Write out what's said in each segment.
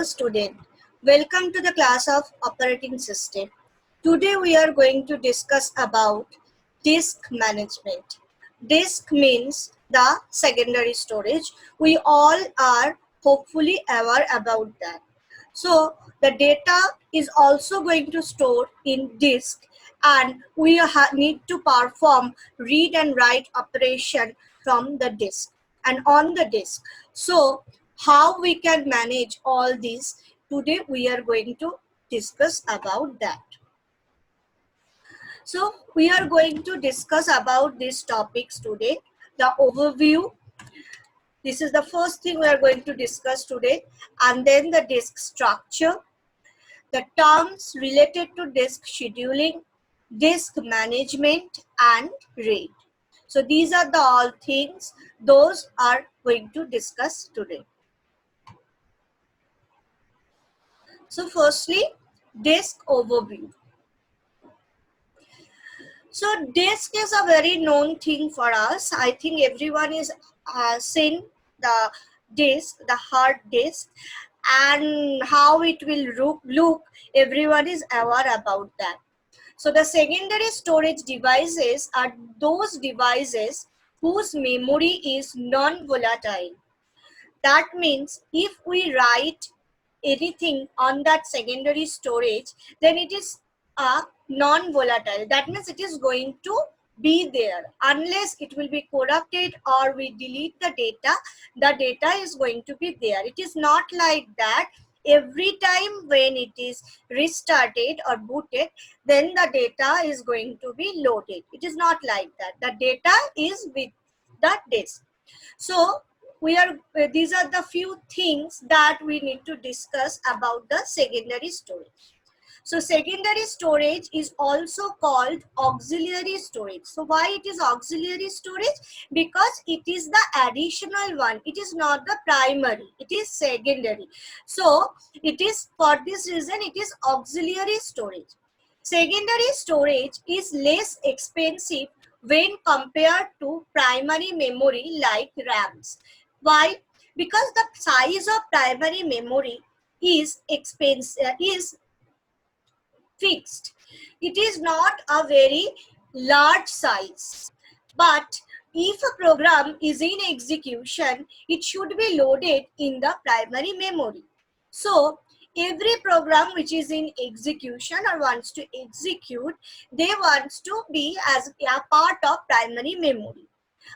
Hello student, welcome to the class of operating system. Today we are going to discuss about disk management. Disk means the secondary storage. We all are hopefully aware about that. So the data is also going to store in disk and we need to perform read and write operation from the disk and on the disk. So how we can manage all these, today we are going to discuss about that. So we are going to discuss about these topics today. The overview, this is the first thing we are going to discuss today, and then the disk structure, the terms related to disk scheduling, disk management and RAID. So these are the all things those are going to discuss today. So firstly, disk overview. So disk is a very known thing for us. I think everyone is seen the disk, the hard disk, and how it will look. Everyone is aware about that. So the secondary storage devices are those devices whose memory is non-volatile. That means if we write anything on that secondary storage, then it is non-volatile. That means it is going to be there unless it will be corrupted or we delete the data is going to be there. It is not like that every time when it is restarted or booted, then the data is going to be loaded. It is not like that. The data is with the disk. So these are the few things that we need to discuss about the secondary storage. So secondary storage is also called auxiliary storage. So why it is auxiliary storage? Because it is the additional one. It is not the primary. It is secondary. So it is, for this reason, it is auxiliary storage. Secondary storage is less expensive when compared to primary memory like RAMs. Why? Because the size of primary memory is fixed. It is not a very large size. But if a program is in execution, it should be loaded in the primary memory. So every program which is in execution or wants to execute, they wants to be as a part of primary memory.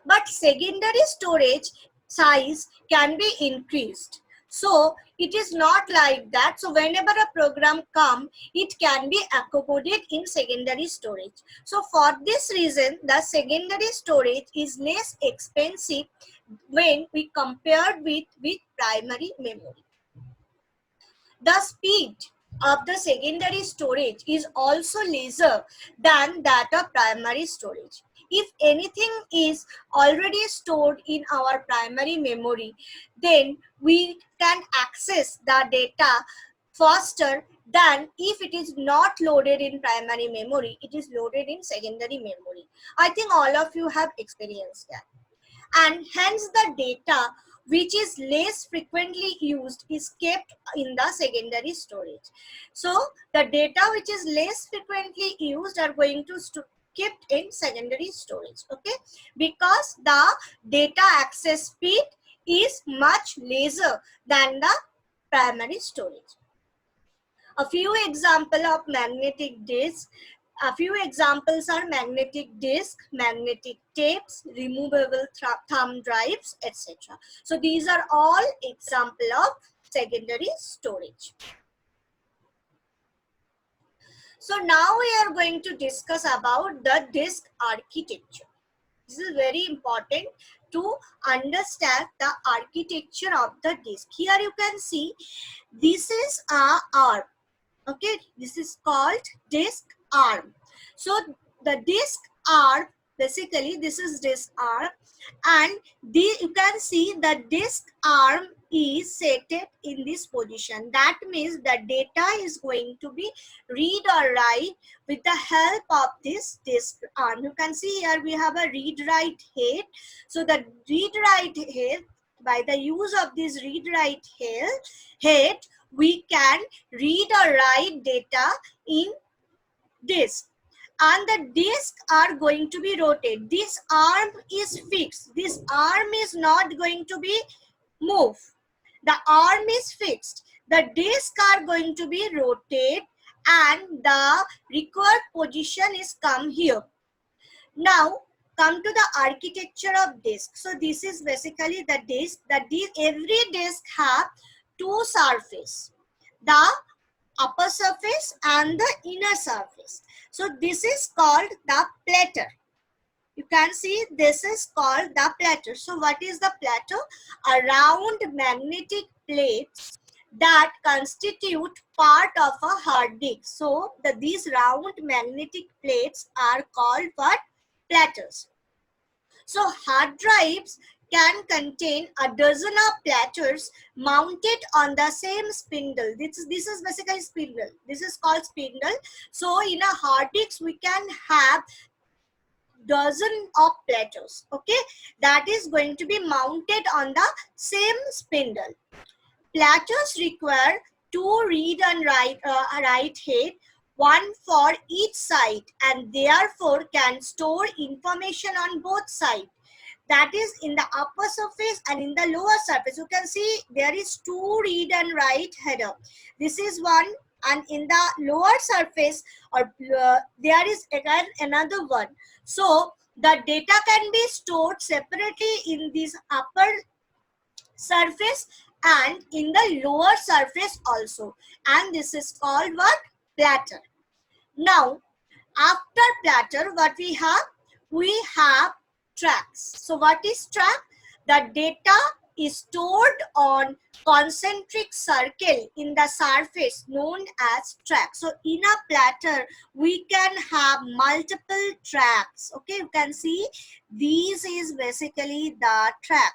But secondary storage size can be increased. So it is not like that. So whenever a program comes, it can be accommodated in secondary storage. So for this reason, the secondary storage is less expensive when we compare with primary memory. The speed of the secondary storage is also lesser than that of primary storage. If anything is already stored in our primary memory, then we can access the data faster than if it is not loaded in primary memory, it is loaded in secondary memory. I think all of you have experienced that. And hence the data which is less frequently used is kept in the secondary storage. So the data which is less frequently used are going to kept in secondary storage, okay, because the data access speed is much lesser than the primary storage. A few examples of magnetic disk. A few examples are magnetic disk, magnetic tapes, removable thumb drives, etc. So these are all examples of secondary storage. So now we are going to discuss about the disk architecture. This is very important to understand the architecture of the disk. Here you can see this is a ARM. Okay, this is called disk ARM. So the disk ARM, basically this is disk ARM, and you can see the disk ARM is set in this position. That means the data is going to be read or write with the help of this disk ARM. You can see here we have a read write head. So the read write head, by the use of this read write head, we can read or write data in disk, and the disk are going to be rotated. This arm is fixed. This arm is not going to be moved. The arm is fixed. The disk are going to be rotated and the required position is come here. Now come to the architecture of disk. So this is basically the disk. Every disk have two surface, the upper surface and the inner surface. So this is called the platter. You can see this is called the platter. So what is the platter? A round magnetic plates that constitute part of a hard disk. So these round magnetic plates are called what? Platters. So hard drives can contain a dozen of platters mounted on the same spindle. This is basically spindle. This is called spindle. So in a hard disk, we can have dozen of platters. Okay, that is going to be mounted on the same spindle. Platters require two read and write head, one for each side, and therefore can store information on both sides. That is in the upper surface and in the lower surface. You can see there is two read and write header. This is one, and in the lower surface or there is again another one. So the data can be stored separately in this upper surface and in the lower surface also, and this is called what? Platter. Now after platter, what we have? We have tracks. So what is track? The data is stored on concentric circle in the surface known as track. So in a platter, we can have multiple tracks. Okay, you can see these is basically the track.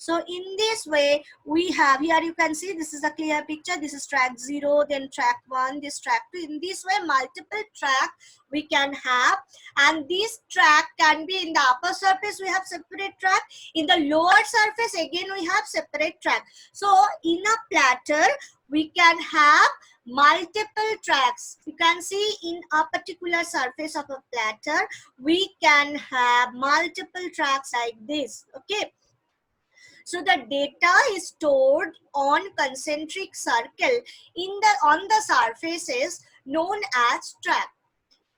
So in this way, we have here, you can see this is a clear picture. This is track 0, then track 1, this track 2. In this way, multiple track we can have, and this track can be in the upper surface, we have separate track. In the lower surface, again we have separate track. So in a platter, we can have multiple tracks. You can see in a particular surface of a platter, we can have multiple tracks like this. Okay. So the data is stored on concentric circle on the surfaces known as track.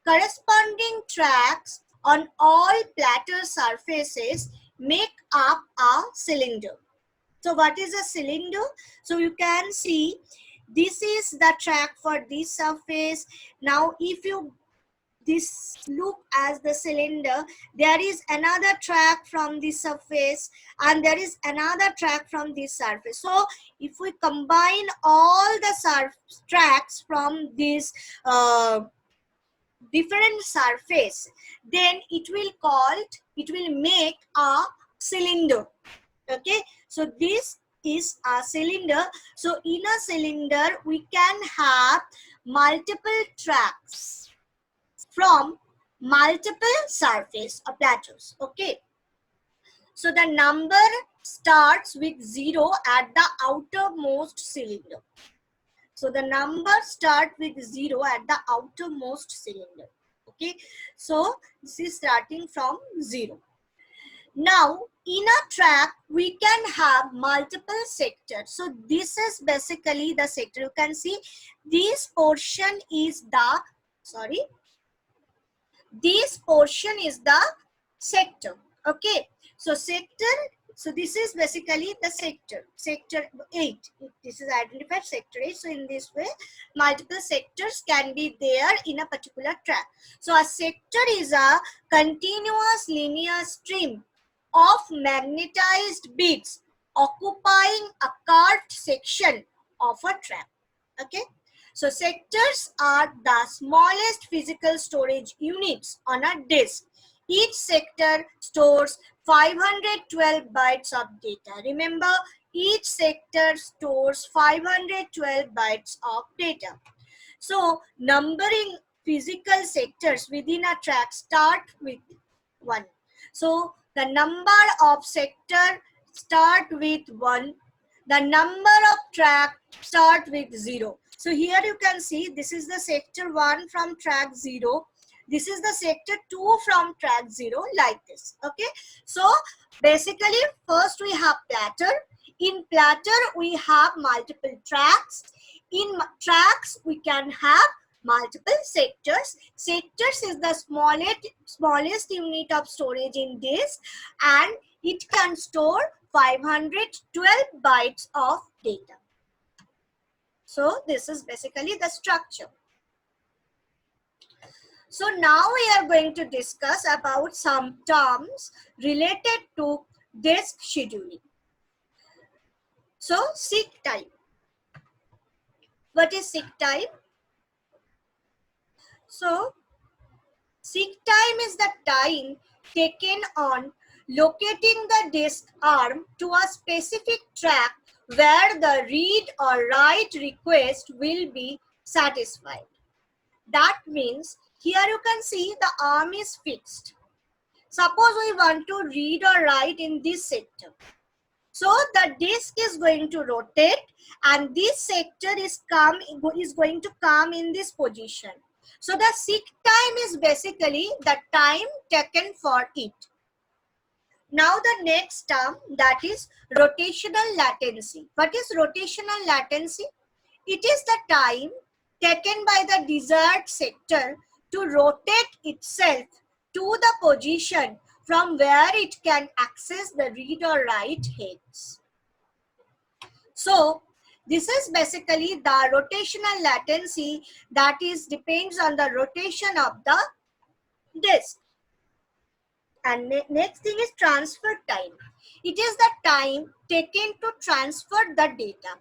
Corresponding tracks on all platter surfaces make up a cylinder. So what is a cylinder? So you can see this is the track for this surface. Now if you this look as the cylinder, there is another track from the surface and there is another track from this surface. So if we combine all the tracks from this different surface, then it will make a cylinder. Okay, so this is a cylinder. So in a cylinder, we can have multiple tracks from multiple surface or plateaus. Okay, so the number starts with 0 at the outermost cylinder. So the number start with 0 at the outermost cylinder. Okay, so this is starting from 0. Now in a track, we can have multiple sectors. So this is basically the sector. You can see this portion is the, this portion is the sector. Okay, so sector, so this is basically the sector 8. This is identified sector 8. So in this way, multiple sectors can be there in a particular track. So a sector is a continuous linear stream of magnetized bits occupying a carved section of a track. Okay, so sectors are the smallest physical storage units on a disk. Each sector stores 512 bytes of data. Remember, each sector stores 512 bytes of data. So numbering physical sectors within a track start with 1. So the number of sector start with 1. The number of track start with 0. So here you can see this is the sector 1 from track 0. This is the sector 2 from track 0, like this. Okay. So basically first we have platter. In platter we have multiple tracks. In tracks we can have multiple sectors. Sectors is the smallest unit of storage in disk, and it can store 512 bytes of data. So this is basically the structure. So now we are going to discuss about some terms related to disk scheduling. So seek time. What is seek time? So seek time is the time taken on locating the disk arm to a specific track where the read or write request will be satisfied. That means here you can see the arm is fixed. Suppose we want to read or write in this sector. So the disk is going to rotate and this sector is going to come in this position. So the seek time is basically the time taken for it. Now the next term, that is rotational latency. What is rotational latency? It is the time taken by the desired sector to rotate itself to the position from where it can access the read or write heads. So this is basically the rotational latency, that is depends on the rotation of the disk. And next thing is transfer time. It is the time taken to transfer the data.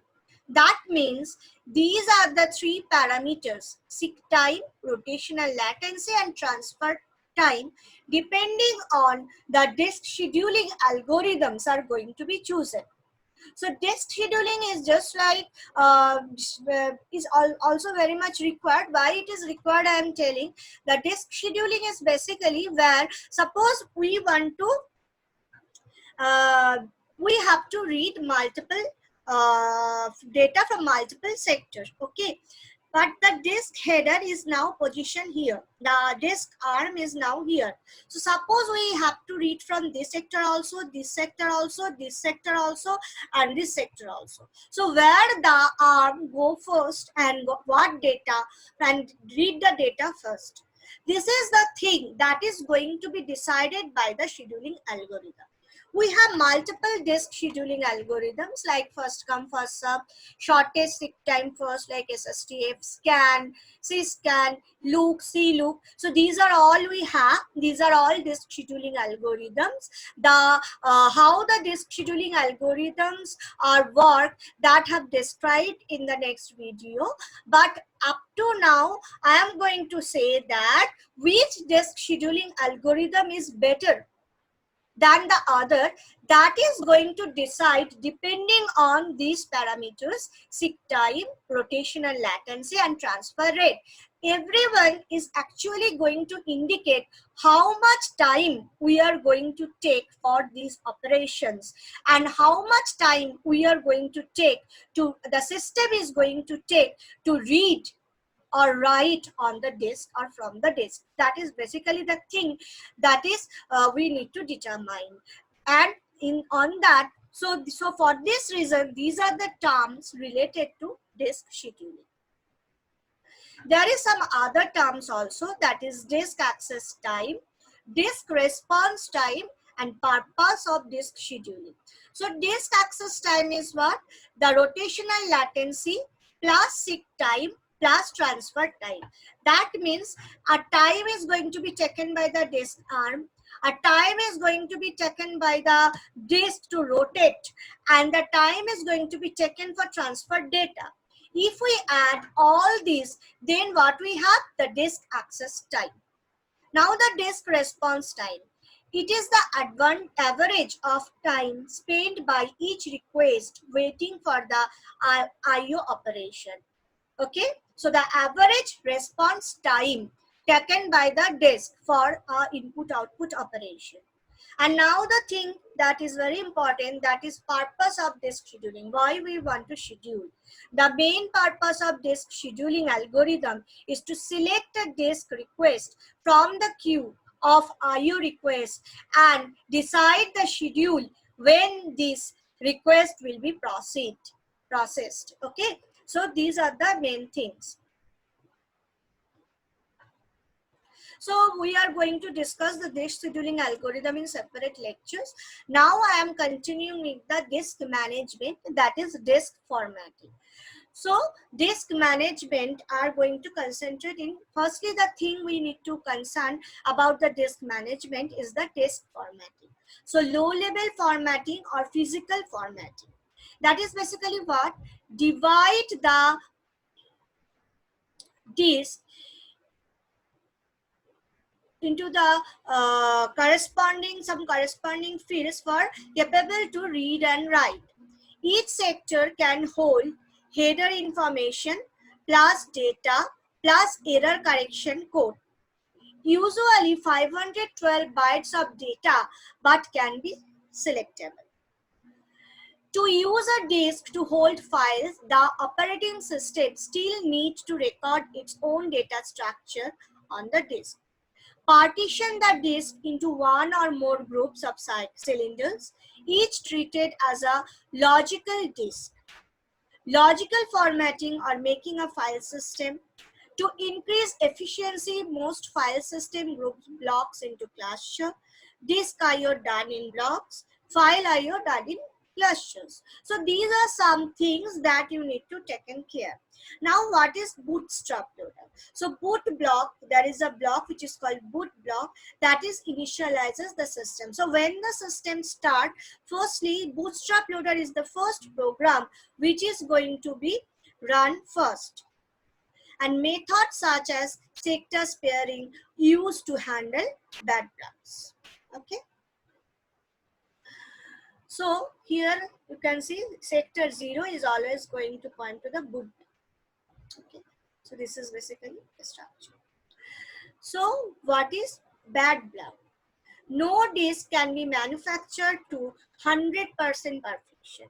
That means these are the three parameters: seek time, rotational latency, and transfer time. Depending on the disk scheduling algorithms are going to be chosen. So disk scheduling is just like is also very much required. Why it is required, I am telling. The disk scheduling is basically where suppose we want to we have to read multiple data from multiple sectors. Okay, but the disk header is now positioned here. The disk arm is now here. So suppose we have to read from this sector also, this sector also, this sector also, and this sector also. So where the arm go first and what data and read the data first. This is the thing that is going to be decided by the scheduling algorithm. We have multiple disk scheduling algorithms like first come first serve, shortest seek time first like SSTF, scan, syscan, look, clook. So these are all we have. These are all disk scheduling algorithms. The how the disk scheduling algorithms are work that have described in the next video. But up to now, I am going to say that which disk scheduling algorithm is better than the other, that is going to decide depending on these parameters: seek time, rotational latency, and transfer rate. Everyone is actually going to indicate how much time we are going to take for these operations and how much time we are going to take to the system is going to take to read or write on the disk or from the disk. That is basically the thing that is we need to determine. And on that, so for this reason, these are the terms related to disk scheduling. There is some other terms also, that is disk access time, disk response time, and purpose of disk scheduling. So disk access time is what? The rotational latency plus seek time plus transfer time. That means a time is going to be taken by the disk arm, a time is going to be taken by the disk to rotate, and the time is going to be taken for transfer data. If we add all these, then what we have? The disk access time. Now the disk response time. It is the average of time spent by each request waiting for the IO operation. Okay, so the average response time taken by the disk for input-output operation. And now the thing that is very important, that is purpose of disk scheduling. Why we want to schedule? The main purpose of disk scheduling algorithm is to select a disk request from the queue of IO requests and decide the schedule when this request will be processed. Okay, so these are the main things. So we are going to discuss the disk scheduling algorithm in separate lectures. Now I am continuing with the disk management, that is disk formatting. So disk management are going to concentrate in, firstly the thing we need to concern about the disk management is the disk formatting. So low level formatting or physical formatting. That is basically what? Divide the disk into the corresponding fields for capable to read and write. Each sector can hold header information plus data plus error correction code. Usually 512 bytes of data, but can be selectable. To use a disk to hold files, the operating system still needs to record its own data structure on the disk. Partition the disk into one or more groups of cylinders, each treated as a logical disk. Logical formatting or making a file system. To increase efficiency, most file system groups blocks into cluster. Disk I/O done in blocks, file I/O done in clusters. So these are some things that you need to take care. Now what is bootstrap loader? So boot block, there is a block which is called boot block that is initializes the system. So when the system start, firstly bootstrap loader is the first program which is going to be run first. And methods such as sector sparing used to handle bad blocks. Okay. So here you can see sector 0 is always going to point to the boot. Okay. So this is basically the structure. So what is bad block? No disk can be manufactured to 100% perfection,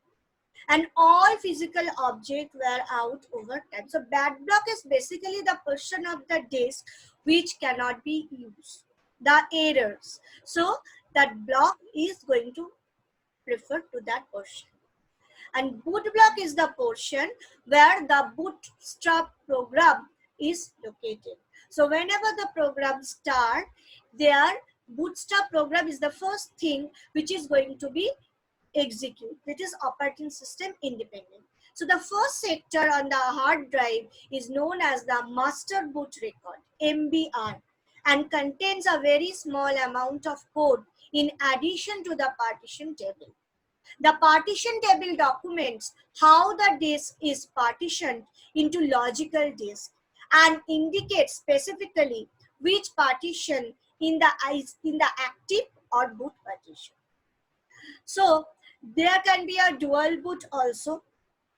and all physical objects wear out over time. So bad block is basically the portion of the disk which cannot be used, the errors. So that block is going to refer to that portion. And boot block is the portion where the bootstrap program is located. So whenever the program start, their bootstrap program is the first thing which is going to be execute. It is operating system independent. So the first sector on the hard drive is known as the master boot record, MBR, and contains a very small amount of code in addition to the partition table. The partition table documents how the disk is partitioned into logical disk and indicates specifically which partition in the active or boot partition. So there can be a dual boot also.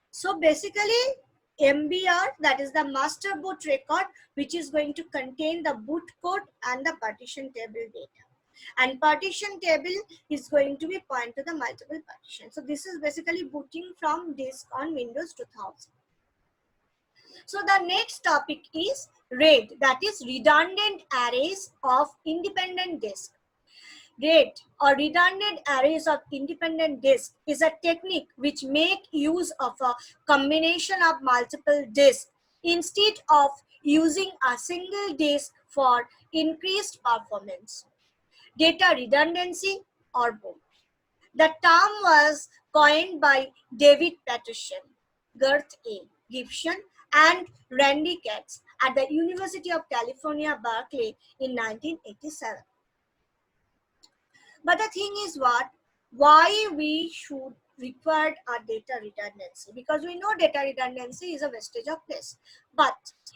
So basically MBR, that is the master boot record, which is going to contain the boot code and the partition table data. And partition table is going to be point to the multiple partitions. So this is basically booting from disk on Windows 2000. So the next topic is RAID, that is redundant arrays of independent disk. RAID or redundant arrays of independent disks is a technique which make use of a combination of multiple disks instead of using a single disk for increased performance, data redundancy, or both. The term was coined by David Peterson, Garth A. Gibson, and Randy Katz at the University of California, Berkeley in 1987. But the thing is what? Why we should require a data redundancy? Because we know data redundancy is a wastage of disk. But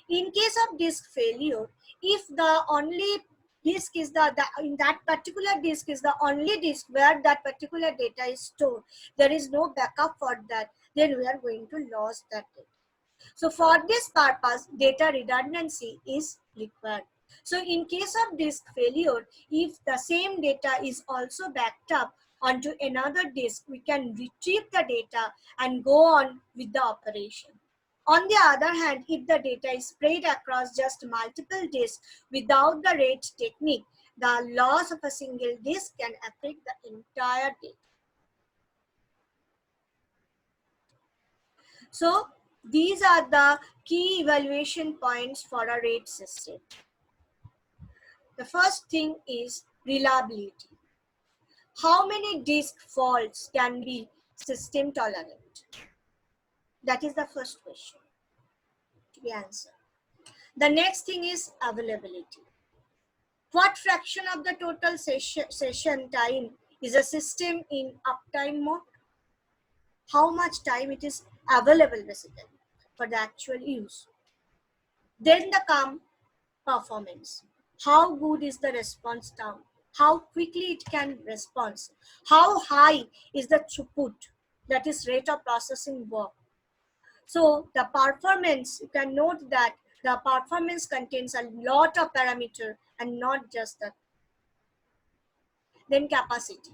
in case of disk failure, if the only disk is in that particular disk is the only disk where that particular data is stored, there is no backup for that, then we are going to lose that data. So for this purpose, data redundancy is required. So in case of disk failure, if the same data is also backed up onto another disk, we can retrieve the data and go on with the operation. On the other hand, if the data is spread across just multiple disks without the RAID technique, the loss of a single disk can affect the entire data. So these are the key evaluation points for a RAID system. The first thing is reliability. How many disk faults can be system tolerant? That is the first question to be answered. The next thing is availability. What fraction of the total session time is a system in uptime mode? How much time it is available basically for the actual use? Then the come performance. How good is the response time? How quickly it can respond? How high is the throughput? That is rate of processing work. So the performance, you can note that the performance contains a lot of parameter and not just that. Then capacity.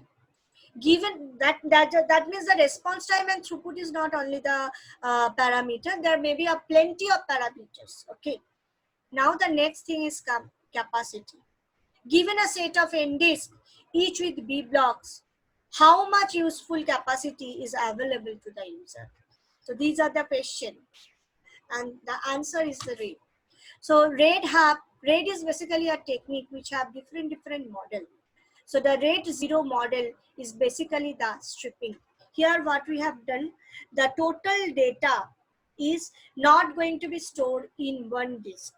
Given that means the response time and throughput is not only the parameter, there may be a plenty of parameters. Okay. Now the next thing is capacity. Given a set of n disks, each with B blocks, how much useful capacity is available to the user? So these are the questions, and the answer is the RAID. So RAID is basically a technique which have different model. So the RAID 0 model is basically the stripping. Here what we have done, the total data is not going to be stored in one disk.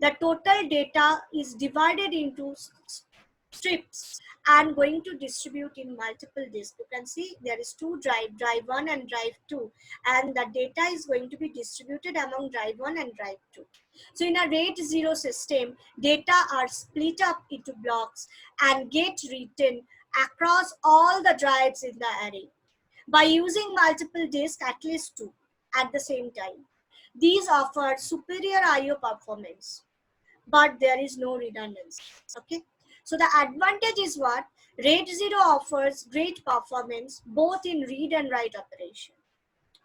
The total data is divided into strips and going to distribute in multiple disks. You can see there is two drive 1 and drive 2, and the data is going to be distributed among drive 1 and drive 2. So in a RAID 0 system, data are split up into blocks and get written across all the drives in the array by using multiple disks, at least 2 at the same time. These offer superior I/O performance, but there is no redundancy. Okay, so the advantage is what? RAID 0 offers great performance both in read and write operation.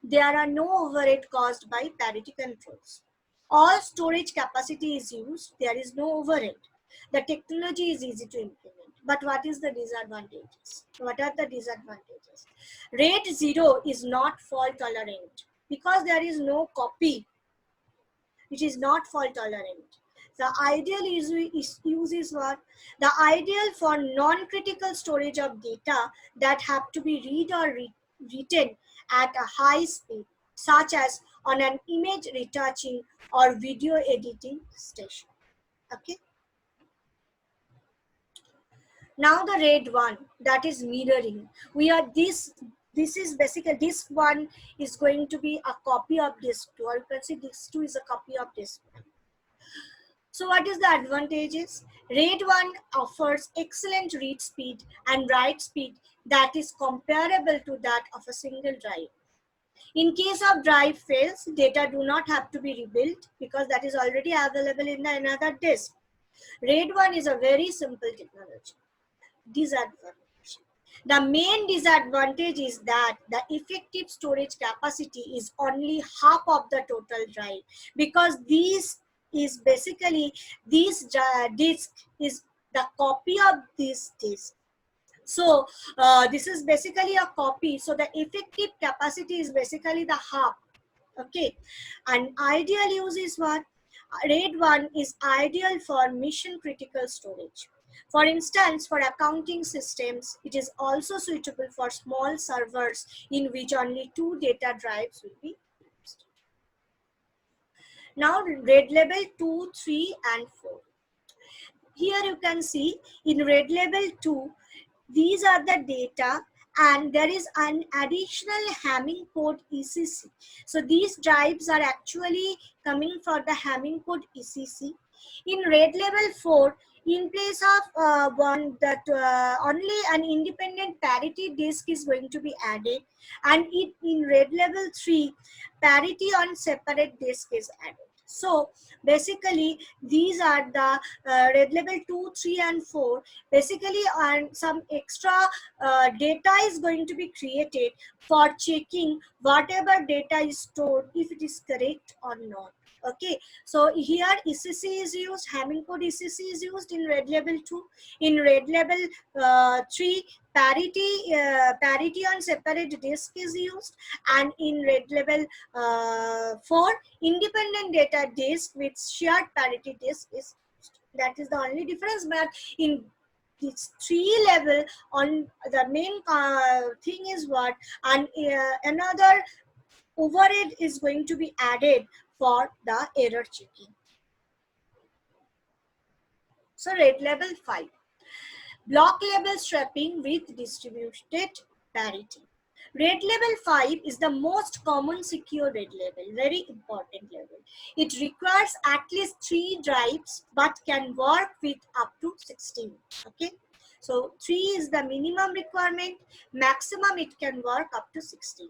There are no overhead caused by parity controls. All storage capacity is used. There is no overhead. The technology is easy to implement. But what is the disadvantages? What are the disadvantages? RAID 0 is not fault tolerant because there is no copy which is not fault tolerant. The ideal use is what? The ideal for non-critical storage of data that have to be read or written at a high speed, such as on an image retouching or video editing station. Okay. Now the RAID 1, that is mirroring. We are this is basically, this one is going to be a copy of disk 2, or you can see disk 2 is a copy of disk 1. So what is the advantages? RAID 1 offers excellent read speed and write speed that is comparable to that of a single drive. In case of drive fails, data do not have to be rebuilt because that is already available in another disk. RAID 1 is a very simple technology. Disadvantage. The main disadvantage is that the effective storage capacity is only half of the total drive, because this disk is the copy of this disk. So this is basically a copy. So the effective capacity is basically the half. Okay, and ideal use is what? RAID 1 is ideal for mission critical storage. For instance, for accounting systems, it is also suitable for small servers in which only 2 data drives will be used. Now RAID level 2, 3 and 4. Here you can see in RAID level 2, these are the data, and there is an additional Hamming code ECC. So these drives are actually coming for the Hamming code ECC. In RAID level 4, in place of one that only an independent parity disk is going to be added, and in RAID level 3, parity on separate disk is added. So basically these are the red level 2, 3 and 4. Basically, and some extra data is going to be created for checking whatever data is stored, if it is correct or not. Okay, so here ECC is used, Hamming code ECC is used in red level 2. In red level 3, parity on separate disk is used, and in red level 4, independent data disk with shared parity disk is used. That is the only difference. But in this 3 level, on the main thing is what, and another overhead is going to be added for the error checking. So red level 5, block level swapping with distributed parity. Red level 5 is the most common secure red level, very important level. It requires at least 3 drives but can work with up to 16. Okay, so 3 is the minimum requirement, maximum it can work up to 16.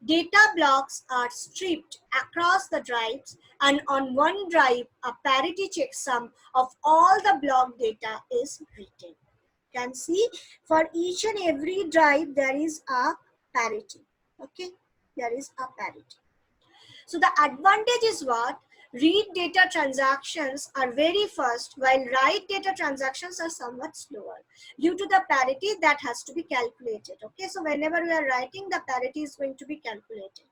Data blocks are stripped across the drives, and on one drive, a parity checksum of all the block data is written. You can see for each and every drive there is a parity. Okay, there is a parity. So the advantage is what? Read data transactions are very fast, while write data transactions are somewhat slower due to the parity that has to be calculated. Okay, so whenever we are writing, the parity is going to be calculated.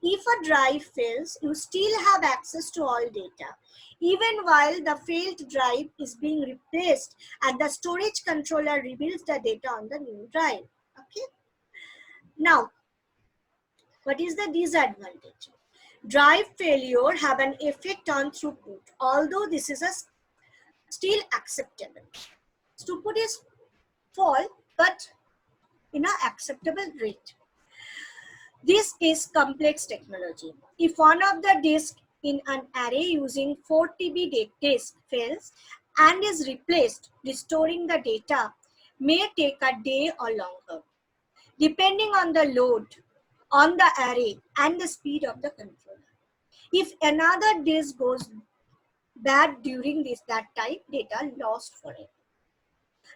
If a drive fails, you still have access to all data, even while the failed drive is being replaced and the storage controller reveals the data on the new drive. Okay. Now, what is the disadvantage? Drive failure have an effect on throughput, although this is a still acceptable. Throughput is fall, but in an acceptable rate. This is complex technology. If one of the disks in an array using 4 TB disk fails and is replaced, restoring the data may take a day or longer, depending on the load on the array and the speed of the controller. If another disk goes bad during that time, data lost forever.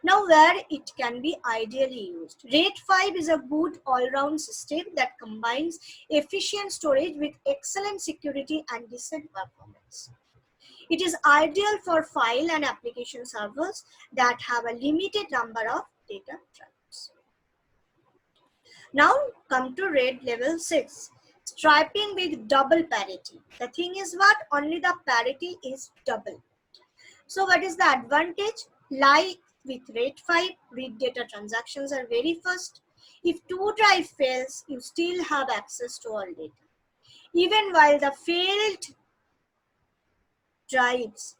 Now, where it can be ideally used. RAID 5 is a good all-round system that combines efficient storage with excellent security and decent performance. It is ideal for file and application servers that have a limited number of data drives. Now come to RAID level 6. Striping with double parity. The thing is what? Only the parity is double. So what is the advantage? Like with RAID 5, read data transactions are very fast. If 2 drive fails, you still have access to all data, even while the failed drives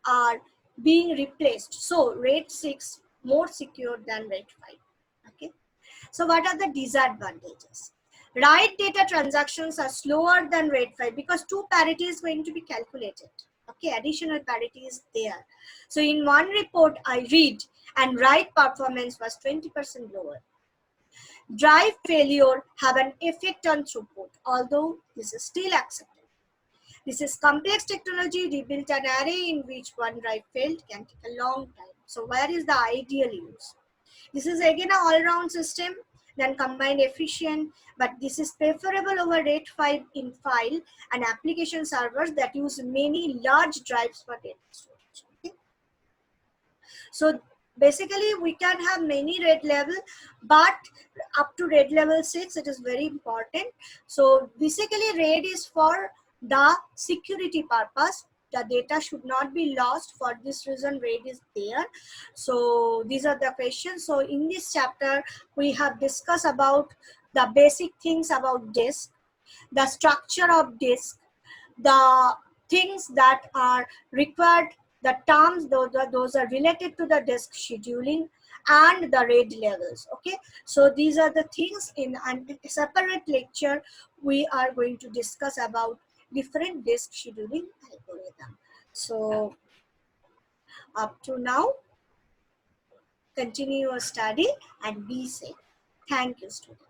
are being replaced. So RAID 6 more secure than RAID 5. Okay. So what are the disadvantages? Write data transactions are slower than RAID 5 because 2 parity is going to be calculated. Okay, additional parity is there. So in one report I read and write performance was 20% lower. Drive failure have an effect on throughput, although this is still accepted. This is complex technology. Rebuild an array in which one drive failed can take a long time. So where is the ideal use? This is again an all-round system, then combined efficient, but this is preferable over RAID 5 in file and application servers that use many large drives for data storage. Okay? So basically we can have many RAID level, but up to RAID level 6 it is very important. So basically RAID is for the security purpose. The data should not be lost. For this reason RAID is there. So these are the questions. So in this chapter we have discussed about the basic things about disk, the structure of disk, the things that are required, the terms, those are related to the disk scheduling and the RAID levels. Okay, so these are the things. In a separate lecture we are going to discuss about different disk scheduling algorithm. So up to now, continue your study and be safe. Thank you, students.